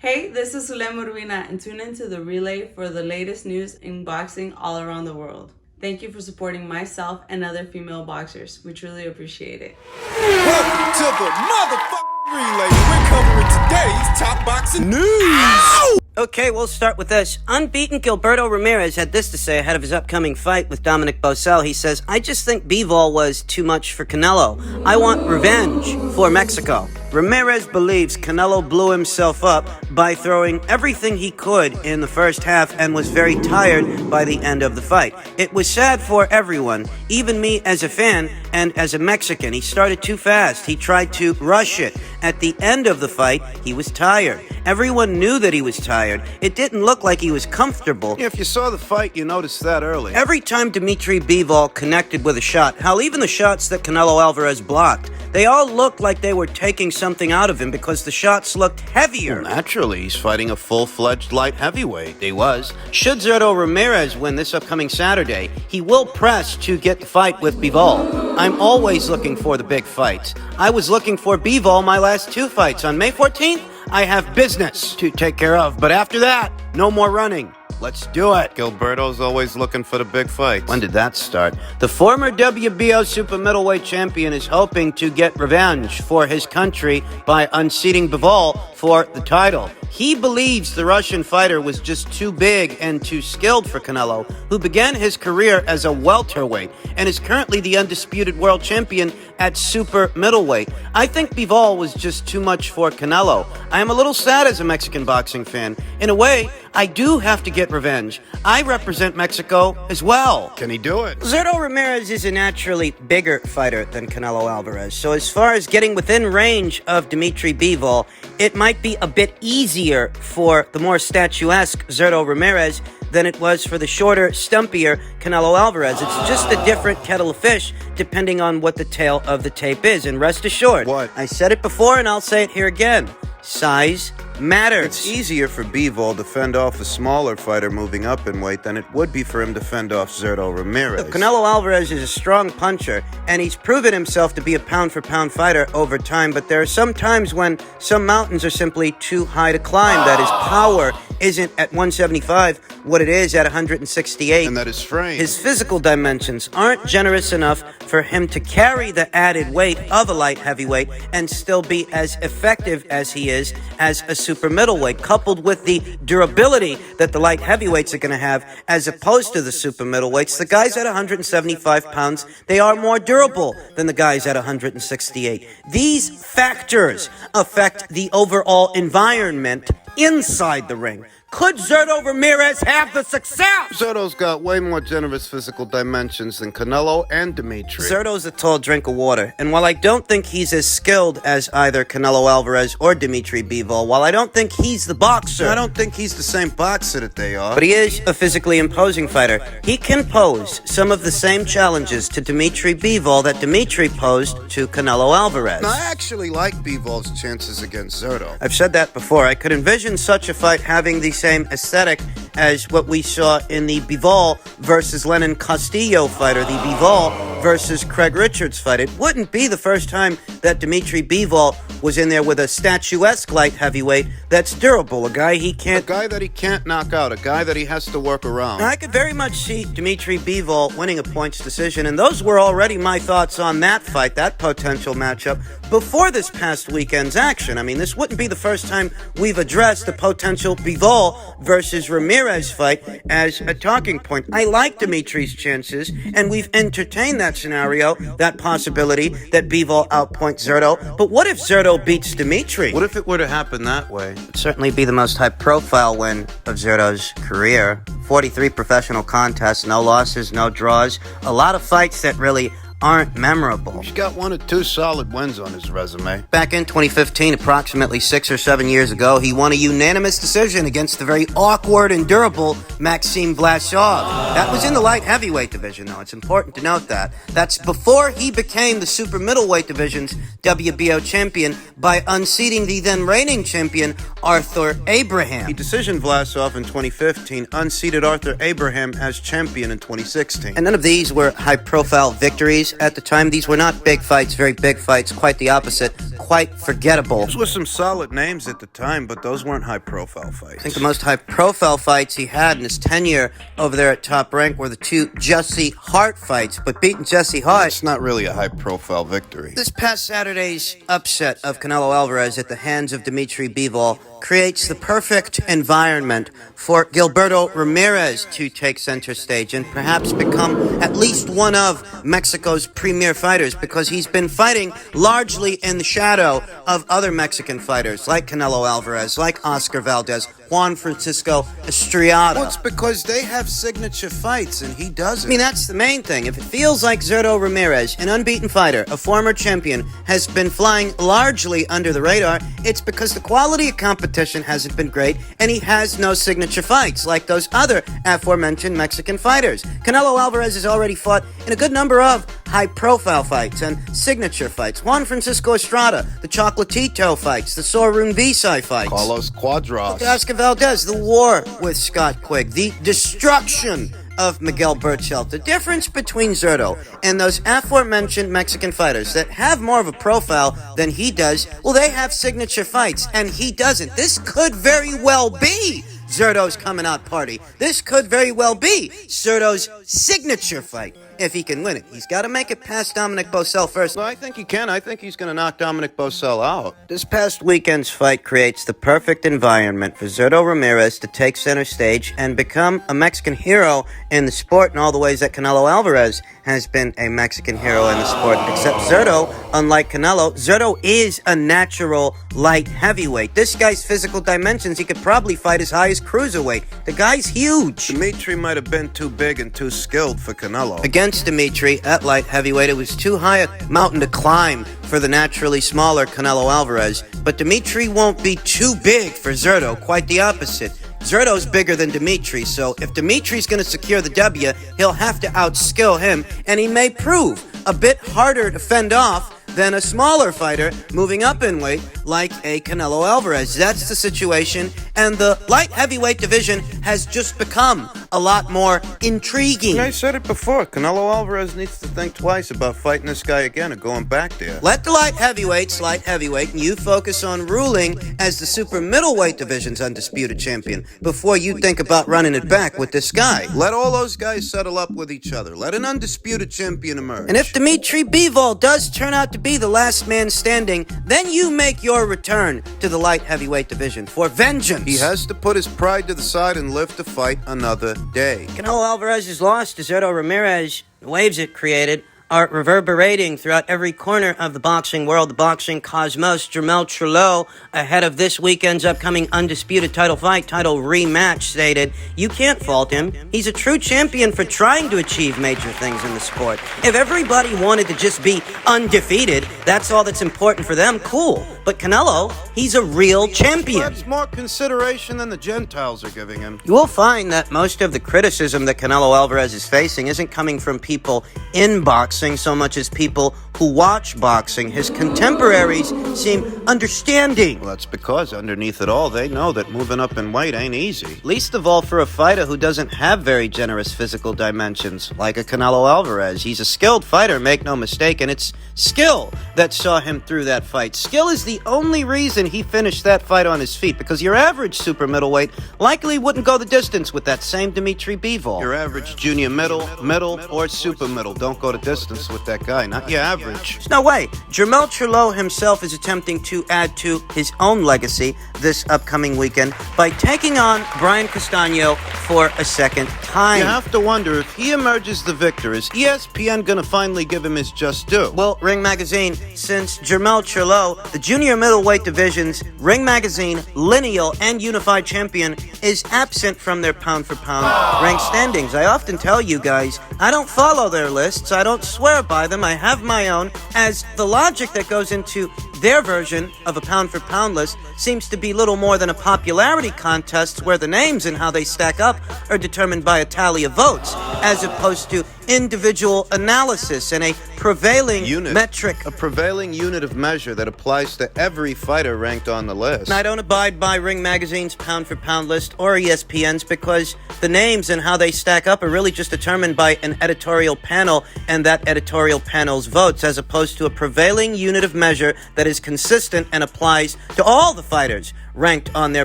Hey, this is Zulem Urbina, and tune into the relay for the latest news in boxing all around the world. Thank you for supporting myself and other female boxers. We truly appreciate it. Welcome to the motherfucking relay. We're covering today's top boxing news. Ow! Okay, we'll start with this. Unbeaten Gilberto Ramirez had this to say ahead of his upcoming fight with Dominic Bosel. He says, I just think Bivol was too much for Canelo. I want revenge for Mexico. Ramirez believes Canelo blew himself up by throwing everything he could in the first half and was very tired by the end of the fight. It was sad for everyone, even me as a fan and as a Mexican. He started too fast. He tried to rush it. At the end of the fight, he was tired. Everyone knew that he was tired. It didn't look like he was comfortable. If you saw the fight, you noticed that early. Every time Dimitri Bivol connected with a shot, hell, even the shots that Canelo Alvarez blocked, they all looked like they were taking something out of him because the shots looked heavier. Well, naturally, he's fighting a full-fledged light heavyweight. He was. Should Zurdo Ramirez win this upcoming Saturday, he will press to get the fight with Bivol. I'm always looking for the big fights. I was looking for Bivol my last two fights. On May 14th, I have business to take care of, but after that, no more running. Let's do it. Gilberto's always looking for the big fights. When did that start? The former WBO super middleweight champion is hoping to get revenge for his country by unseating Bivol for the title. He believes the Russian fighter was just too big and too skilled for Canelo, who began his career as a welterweight and is currently the undisputed world champion at super middleweight. I think Bivol was just too much for Canelo. I am a little sad as a Mexican boxing fan. In a way, I do have to get revenge. I represent Mexico as well. Can he do it? Zurdo Ramirez is a naturally bigger fighter than Canelo Alvarez, so as far as getting within range of Dimitri Bivol, it might be a bit easier for the more statuesque Zurdo Ramirez than it was for the shorter, stumpier Canelo Alvarez. It's just a different kettle of fish depending on what the tail of the tape is. And rest assured, What? I said it before and I'll say it here again. Size matters. It's easier for Bivol to fend off a smaller fighter moving up in weight than it would be for him to fend off Zurdo Ramirez. Canelo Alvarez is a strong puncher, and he's proven himself to be a pound-for-pound fighter over time, but there are some times when some mountains are simply too high to climb, that his power isn't at 175 what it is at 168. And that his frame. His physical dimensions aren't generous enough for him to carry the added weight of a light heavyweight and still be as effective as he is as a super middleweight, coupled with the durability that the light heavyweights are going to have as opposed to the super middleweights. The guys at 175 pounds, they are more durable than the guys at 168. These factors affect the overall environment inside the ring. Could Zurdo Ramirez have the success? Zurdo's got way more generous physical dimensions than Canelo and Dimitri. Zurdo's a tall drink of water, and while I don't think he's as skilled as either Canelo Alvarez or Dimitri Bivol, while I don't think he's the boxer, I don't think he's the same boxer that they are. but he is a physically imposing fighter. He can pose some of the same challenges to Dimitri Bivol that Dimitri posed to Canelo Alvarez. I actually like Bivol's chances against Zurdo. I've said that before. I could envision such a fight having the same aesthetic as what we saw in the Bivol versus Lenin Castillo fight, or the Bivol versus Craig Richards fight. It wouldn't be the first time that Dimitri Bivol was in there with a statuesque light heavyweight that's durable, a guy he A can't... guy that he can't knock out, a guy that he has to work around. I could very much see Dimitri Bivol winning a points decision, and those were already my thoughts on that fight, that potential matchup, before this past weekend's action. I mean, this wouldn't be the first time we've addressed the potential Bivol versus Ramirez fight as a talking point. I like Dimitri's chances, and we've entertained that scenario, that possibility that Bivol outpoints Zurdo. But what if Zurdo beats Dimitri? What if it were to happen that way? It'd certainly be the most high-profile win of Zurdo's career. 43 professional contests, no losses, no draws. A lot of fights that really aren't memorable. He's got 1 or 2 solid wins on his resume. Back in 2015, approximately 6 or 7 years ago, he won a unanimous decision against the very awkward and durable Maxim Vlasov. That was in the light heavyweight division, though. It's important to note that. That's before he became the super middleweight division's WBO champion by unseating the then reigning champion Arthur Abraham. He decisioned Vlasov in 2015, unseated Arthur Abraham as champion in 2016. And none of these were high-profile victories at the time. These were not big fights, very big fights, quite the opposite, quite forgettable. Those were some solid names at the time, but those weren't high-profile fights. I think the most high-profile fights he had in his tenure over there at Top Rank were the two Jesse Hart fights, but beating Jesse Hart... It's not really a high-profile victory. This past Saturday's upset of Canelo Alvarez at the hands of Dimitri Bivol creates the perfect environment for Gilberto Ramirez to take center stage and perhaps become at least one of Mexico's premier fighters, because he's been fighting largely in the shadow of other Mexican fighters like Canelo Alvarez, like Oscar Valdez, Juan Francisco Estrada. Well, it's because they have signature fights and he doesn't. I mean, that's the main thing. If it feels like Zurdo Ramirez, an unbeaten fighter, a former champion, has been flying largely under the radar, it's because the quality of competition hasn't been great and he has no signature fights like those other aforementioned Mexican fighters. Canelo Alvarez has already fought in a good number of high-profile fights and signature fights. Juan Francisco Estrada, the Chocolatito fights, the Sorun Visay fights. Carlos Cuadras. Oscar Valdez, the war with Scott Quigg, the destruction of Miguel Berchelt. The difference between Zurdo and those aforementioned Mexican fighters that have more of a profile than he does, well, they have signature fights, and he doesn't. This could very well be Zurdo's coming out party. This could very well be Zurdo's signature fight. If he can win it, he's got to make it past Dominic Bosel first. Well, I think he can. I think he's going to knock Dominic Bosel out. This past weekend's fight creates the perfect environment for Zurdo Ramirez to take center stage and become a Mexican hero in the sport in all the ways that Canelo Alvarez has been a Mexican hero in the sport. Except Zurdo, unlike Canelo, Zurdo is a natural light heavyweight. This guy's physical dimensions, he could probably fight as high as cruiserweight. The guy's huge. Dimitri might have been too big and too skilled for Canelo. Against Dimitri at light heavyweight, it was too high a mountain to climb for the naturally smaller Canelo Alvarez. But Dimitri won't be too big for Zurdo, quite the opposite. Zurdo's bigger than Dimitri, so if Dimitri's going to secure the W, he'll have to outskill him, and he may prove a bit harder to fend off than a smaller fighter moving up in weight like a Canelo Alvarez. That's the situation, and the light heavyweight division has just become a lot more intriguing. I said it before, Canelo Alvarez needs to think twice about fighting this guy again or going back there. Let the light heavyweights light heavyweight, and you focus on ruling as the super middleweight division's undisputed champion before you think about running it back with this guy. Let all those guys settle up with each other. Let an undisputed champion emerge. And if Dimitri Bivol does turn out to be the last man standing, then you make your return to the light heavyweight division for vengeance. He has to put his pride to the side and live to fight another day. Canelo Alvarez's loss to Zurdo Ramirez, the waves it created, are reverberating throughout every corner of the boxing world, the boxing cosmos. Jermell Charlo, ahead of this weekend's upcoming undisputed title rematch, stated, "You can't fault him. He's a true champion for trying to achieve major things in the sport. If everybody wanted to just be undefeated, that's all that's important for them, cool. But Canelo, he's a real champion." That's more consideration than the Gentiles are giving him. You will find that most of the criticism that Canelo Alvarez is facing isn't coming from people in boxing so much as people who watch boxing. His contemporaries seem understanding. Well, that's because underneath it all, they know that moving up in weight ain't easy. Least of all for a fighter who doesn't have very generous physical dimensions, like a Canelo Alvarez. He's a skilled fighter, make no mistake, and it's skill that saw him through that fight. Skill is the only reason he finished that fight on his feet, because your average super middleweight likely wouldn't go the distance with that same Dimitri Bivol. Your average junior middle, or super middle don't go the distance with that guy, not your average. There's no way. Jermell Charlo himself is attempting to add to his own legacy this upcoming weekend by taking on Brian Castaño for a second time. You have to wonder, if he emerges the victor, is ESPN gonna finally give him his just due? Well, Ring Magazine, since Jermell Charlo, the junior middleweight division's Ring Magazine lineal and unified champion, is absent from their pound-for-pound rank standings. I often tell you guys, I don't follow their lists, I don't swear by them, I have my own, as the logic that goes into Their version of a pound-for-pound list seems to be little more than a popularity contest where the names and how they stack up are determined by a tally of votes, as opposed to individual analysis and a prevailing metric. A prevailing unit of measure that applies to every fighter ranked on the list. I don't abide by Ring Magazine's pound-for-pound list or ESPN's because the names and how they stack up are really just determined by an editorial panel and that editorial panel's votes, as opposed to a prevailing unit of measure that is consistent and applies to all the fighters ranked on their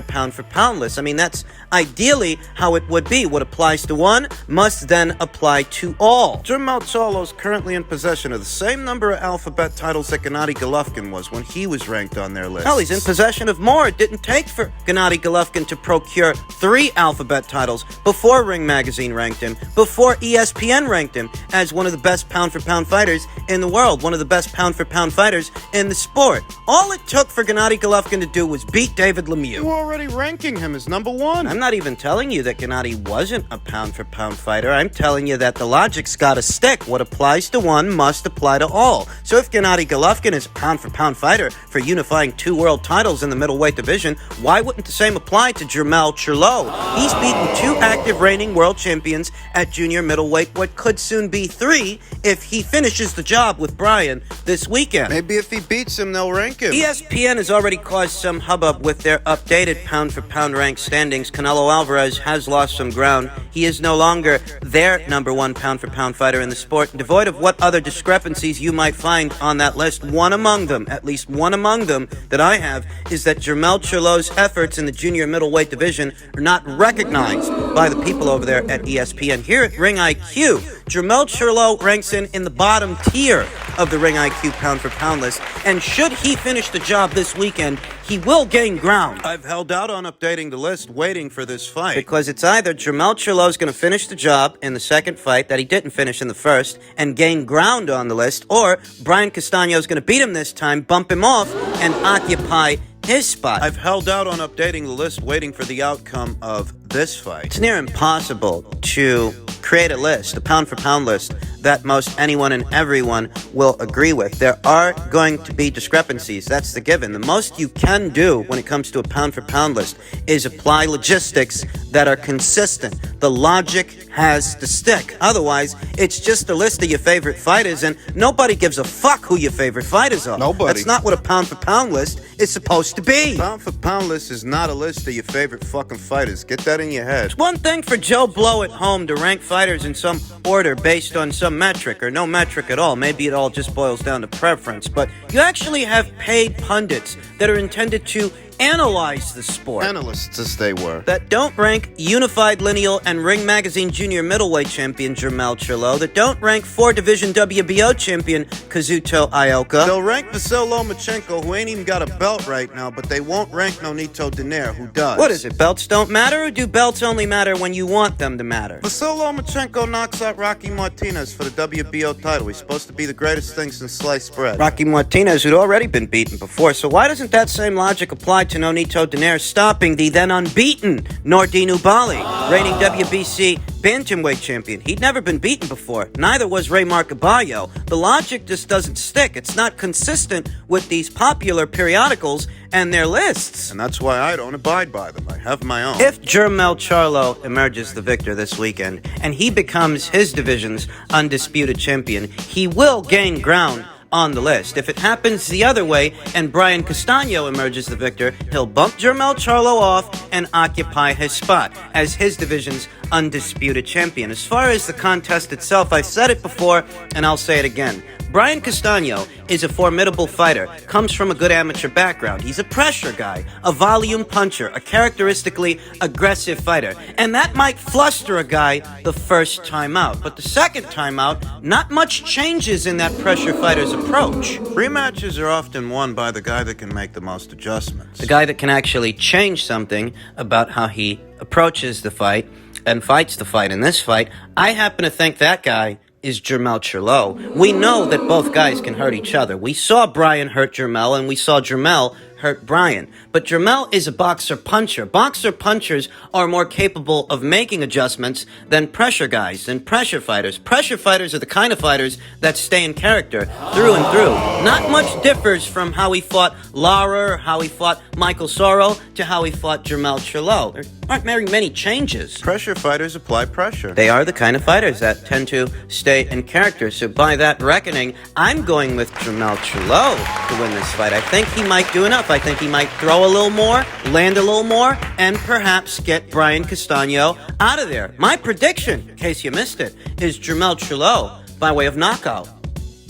pound-for-pound list. I mean, that's ideally how it would be. What applies to one must then apply to all. Jermell Charlo's currently in possession of the same number of alphabet titles that Gennady Golovkin was when he was ranked on their list. Hell, he's in possession of more. It didn't take for Gennady Golovkin to procure 3 alphabet titles before Ring Magazine ranked him, before ESPN ranked him as one of the best pound-for-pound fighters in the world, one of the best pound-for-pound fighters in the sport. All it took for Gennady Golovkin to do was beat David Lemieux. You were already ranking him as number 1. I'm not even telling you that Gennady wasn't a pound-for-pound fighter. I'm telling you that the logic's gotta stick. What applies to one must apply to all. So if Gennady Golovkin is a pound-for-pound fighter for unifying 2 world titles in the middleweight division, why wouldn't the same apply to Jermell Charlo? He's beaten 2 active reigning world champions at junior middleweight, what could soon be 3 if he finishes the job with Brian this weekend. Maybe if he beats him, they'll rank him. ESPN has already caused some hubbub with their updated pound-for-pound ranked standings. Canelo Alvarez has lost some ground. He is no longer their number 1 pound-for-pound fighter in the sport. Devoid of what other discrepancies you might find on that list, one among them, at least one among them that I have, is that Jermell Charlo's efforts in the junior middleweight division are not recognized by the people over there at ESPN. Here at Ring IQ, Jermell Charlo ranks in the bottom tier of the Ring IQ pound-for-pound list, and should he finish the job this weekend, he will gain ground. I've held out on updating the list, waiting for this fight. Because it's either Jermell Charlo's going to finish the job in the second fight that he didn't finish in the first and gain ground on the list, or Brian Castaño's going to beat him this time, bump him off, and occupy his spot. I've held out on updating the list, waiting for the outcome of this fight. It's near impossible to create a list, a pound-for-pound list, that most anyone and everyone will agree with. There are going to be discrepancies. That's the given. The most you can do when it comes to a pound-for-pound list is apply logistics that are consistent. The logic has to stick. Otherwise, it's just a list of your favorite fighters, and nobody gives a fuck who your favorite fighters are. Nobody. That's not what a pound-for-pound list is supposed to be. Pound-for-pound list is not a list of your favorite fucking fighters. Get that in your head. It's one thing for Joe Blow at home to rank fighters in some order based on some metric or no metric at all. Maybe it all just boils down to preference. But you actually have paid pundits that are intended to analyze the sport. Analysts, as they were. That don't rank unified lineal and Ring Magazine junior middleweight champion Jermell Charlo. That don't rank 4-division WBO champion Kazuto Ioka. They'll rank Vasyl Lomachenko, who ain't even got a belt right now, but they won't rank Nonito Donaire, who does. What is it, belts don't matter, or do belts only matter when you want them to matter? Vasyl Lomachenko knocks out Rocky Martinez for the WBO title. He's supposed to be the greatest thing since sliced bread. Rocky Martinez, who'd already been beaten before, so why doesn't that same logic apply to Nonito Donaire stopping the then unbeaten Nordine Oubaali, reigning WBC bantamweight champion? He'd never been beaten before. Neither was Ray Marcaballo. The logic just doesn't stick. It's not consistent with these popular periodicals and their lists. And that's why I don't abide by them. I have my own. If Jermell Charlo emerges the victor this weekend and he becomes his division's undisputed champion, he will gain ground on the list. If it happens the other way and Brian Castaño emerges the victor, he'll bump Jermell Charlo off and occupy his spot as his division's undisputed champion. As far as the contest itself, I've said it before and I'll say it again. Brian Castaño is a formidable fighter, comes from a good amateur background. He's a pressure guy, a volume puncher, a characteristically aggressive fighter. And that might fluster a guy the first time out. But the second time out, not much changes in that pressure fighter's approach. Rematches are often won by the guy that can make the most adjustments. The guy that can actually change something about how he approaches the fight and fights the fight. In this fight, I happen to think that guy is Jermell Charlo. We know that both guys can hurt each other. We saw Brian hurt Jermell, and we saw Jermell hurt Bryan. But Jermell is a boxer-puncher. Boxer-punchers are more capable of making adjustments than pressure guys, than pressure fighters. Pressure fighters are the kind of fighters that stay in character through and through. Not much differs from how he fought Lara, or how he fought Michael Sorrow, to how he fought Jermell Charlo. There aren't very many changes. Pressure fighters apply pressure. They are the kind of fighters that tend to stay in character. So by that reckoning, I'm going with Jermell Charlo to win this fight. I think he might do enough. I think he might throw a little more, land a little more, and perhaps get Brian Castaño out of there. My prediction, in case you missed it, is Jermell Charlo by way of knockout.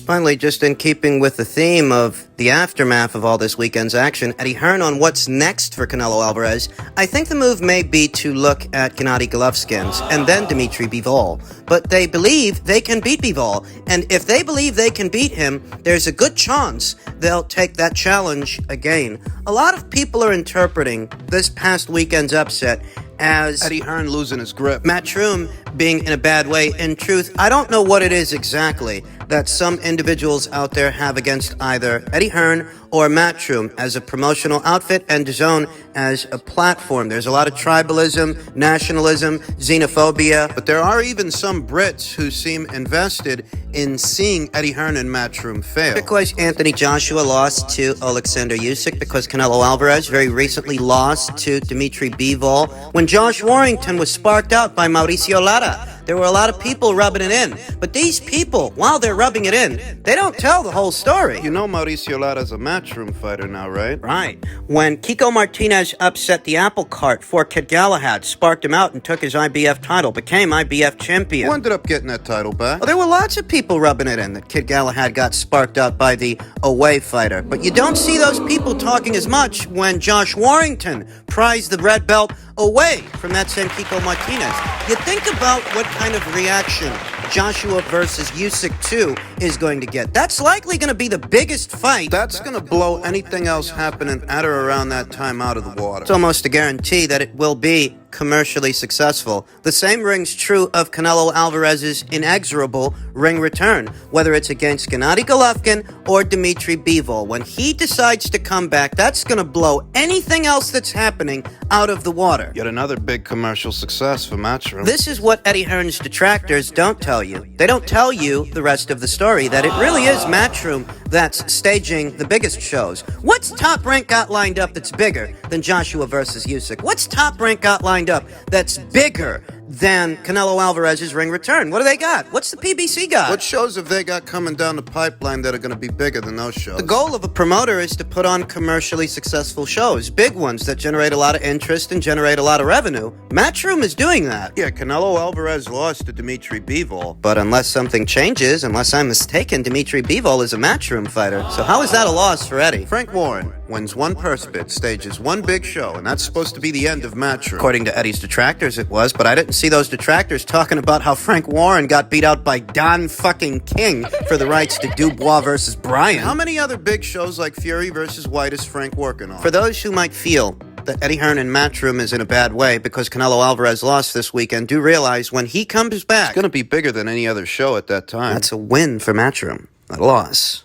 Finally, just in keeping with the theme of the aftermath of all this weekend's action, Eddie Hearn on what's next for Canelo Alvarez, I think the move may be to look at Gennady Golovkin's and then Dmitry Bivol. But they believe they can beat Bivol, and if they believe they can beat him, there's a good chance they'll take that challenge again. A lot of people are interpreting this past weekend's upset as Eddie Hearn losing his grip. Matchroom being in a bad way. In truth, I don't know what it is exactly that some individuals out there have against either Eddie Hearn or Matchroom as a promotional outfit and DAZN as a platform. There's a lot of tribalism, nationalism, xenophobia. But there are even some Brits who seem invested in seeing Eddie Hearn and Matchroom fail. Because Anthony Joshua lost to Alexander Usyk, because Canelo Alvarez very recently lost to Dmitry Bivol, when Josh Warrington was sparked out by Mauricio Lara. There were a lot of people rubbing it in. But these people, while they're rubbing it in, they don't tell the whole story. You know Mauricio Lara's a Matchroom fighter now, right? Right. When Kiko Martinez upset the apple cart for Kid Galahad, sparked him out and took his IBF title, became IBF champion. Who ended up getting that title back? Well, there were lots of people rubbing it in that Kid Galahad got sparked out by the away fighter. But you don't see those people talking as much when Josh Warrington prized the red belt away from that same Kiko Martinez. You think about what kind of reaction Joshua versus Usyk 2 is going to get. That's likely going to be the biggest fight. That's going to blow anything else happening at or around that time out of the water. It's almost a guarantee that it will be commercially successful. The same rings true of Canelo Alvarez's inexorable ring return, whether it's against Gennady Golovkin or Dmitry Bivol. When he decides to come back, that's going to blow anything else that's happening out of the water. Yet another big commercial success for Matchroom. This is what Eddie Hearn's detractors don't tell you. They don't tell you the rest of the story, that it really is Matchroom that's staging the biggest shows. What's Top Rank got lined up that's bigger than Joshua versus Usyk? What's Top Rank got lined up that's bigger than Canelo Alvarez's ring return? What do they got? What's the PBC got? What shows have they got coming down the pipeline that are going to be bigger than those shows? The goal of a promoter is to put on commercially successful shows, big ones that generate a lot of interest and generate a lot of revenue. Matchroom is doing that. Yeah, Canelo Alvarez lost to Dmitry Bivol. But unless something changes, unless I'm mistaken, Dmitry Bivol is a Matchroom fighter. So how is that a loss for Eddie? Frank Warren wins one purse bid, stages one big show, and that's supposed to be the end of Matchroom. According to Eddie's detractors, it was, but I didn't see those detractors talking about how Frank Warren got beat out by Don fucking King for the rights to Dubois versus Bryan. How many other big shows like Fury versus White is Frank working on? For those who might feel that Eddie Hearn in Matchroom is in a bad way because Canelo Alvarez lost this weekend, do realize when he comes back, it's going to be bigger than any other show at that time. That's a win for Matchroom, not a loss.